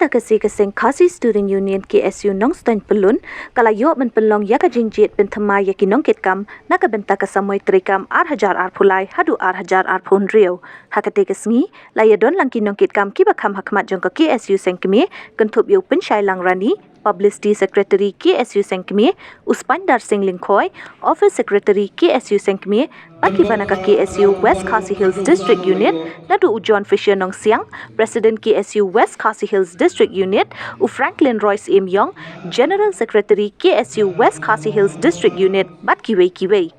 Kasih Keseng Khasi Student Union KSU Nong Stan Pelun kala yo men pelong ya ka jingjit ben thamai ya kinong kitkam na ka benta ka samoy trikam ar phulai hadu ar phun rio hakate kesngi la ya don lang kinong kitkam ki bakham hakmat jong ka KSU sengkmi kentup yo penshai lang rani Publicity Secretary KSU Sengkmi, Uspandar Singh Lingkhoi, Office Secretary KSU Sengkmi, Akivanaka KSU West Khasi Hills District Unit, Nadu Ujon Fisher Nong Siang, President KSU West Khasi Hills District Unit, U Franklin Royce Im Yong, General Secretary KSU West Khasi Hills District Unit, Bat Kiwei.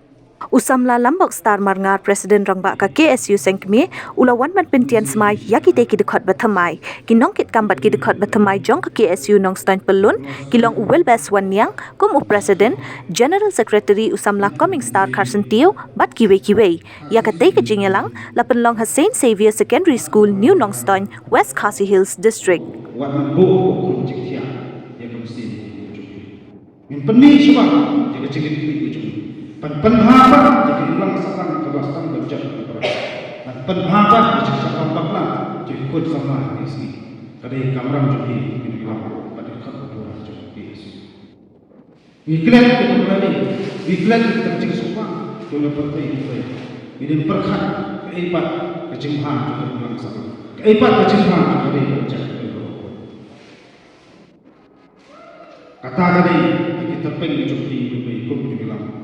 Usamla lambok star marngar Presiden Rangbak ka KSU Sengkmi ulawan man pentian smai yakite ki dekhot bathamai kinong kit kambat ki dekhot bathamai jong ka KSU nong stan pelun kilong uwel bas wanyang kum u Presiden General Secretary Usamla coming star Carson Teo bat kiwei yakate ka jingelang lapen long Saint Xavier Secondary School New Nongston West Khasi Hills District penhabat jadi ulang sakang kebasan berjak penhabat jadi sakang bakla jadi kod sama isi kadai kamram jadi ini bilang pada ketua jadi isi iklan kita berani iklan kita cik semua kalau partai ini perkat keipat kecimhan jadi ulang sakang keipat kecimhan jadi berjak kata tadi kita pengen jadi ikut bilang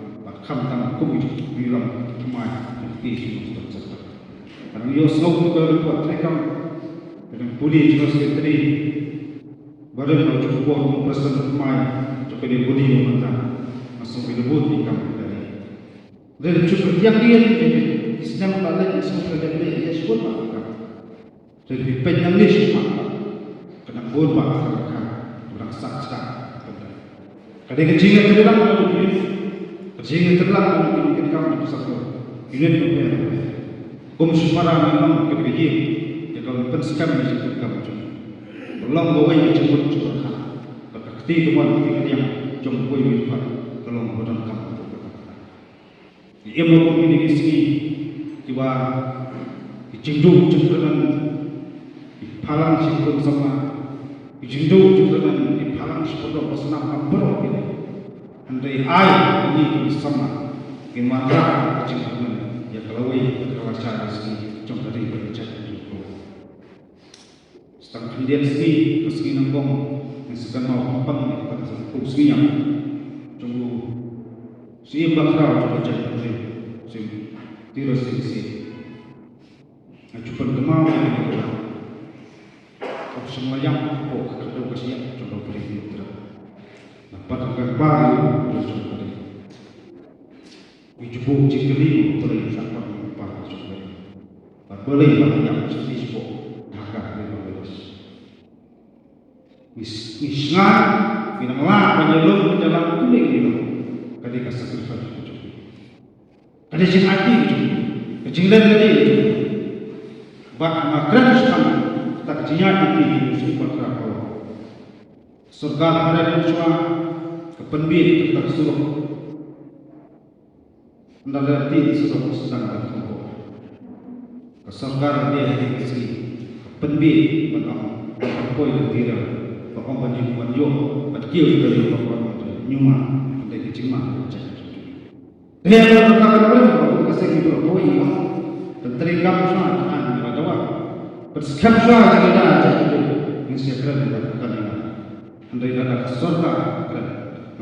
kham tam kum bilang mai ti sebab karena yo snow ke buat rekam dengan budi juga sekretari badan mau cukup presiden mai cukup di budi mata masuk ke lebut di kampung tadi dan cukup yang dia sedang balik semua kerja dia sebut maka jadi penang ni semua kena buat maka orang saksa kadang kecil dalam sehingga terlalu mungkin kamu satu unit berapa kumsumara memang kebeji ya kalau pensekam di kamu belum bawa yang jemput curhat ketika teman yang jemput itu kalau badan kamu ia mau ini sini jiwa jindu jemputan palang siput sama jindu jemputan palang siput pasna apa ini andai ai ini sama gimana kecil-kecilan ya kalau kawasan sini contoh dari berbicara itu setengah dia sini kesini nambong misalkan mau pang pada satu sini yang tunggu si bakal coba cari si tiru sini cuman kemau semua yang kalau kasih coba beri pada baru dijebuk cikeli boleh sampai pada sore boleh banyak jenis pok agak lebih isngan binanglah penyelum dalam kuning itu ketika sacrifice itu ada sing hati itu kecilan tadi bak makran sama tak jinya itu sifat rakau surga pada semua kepenbir tersuruh mendalam suruh sedang bertemu kesergar dia di sini kepenbir menang berpoin tira bahkan banyak banyak berkiu dari bahkan nyuma dari cima dia berkata orang kasih itu berpoin dan terikam semua dengan jawab bersikap semua kita jadi ini sekeren dan kalimat andai ada keserga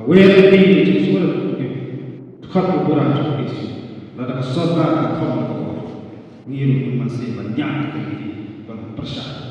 where the semua dekat ukuran seperti itu ada keserta atau ini masih banyak lagi persyaratan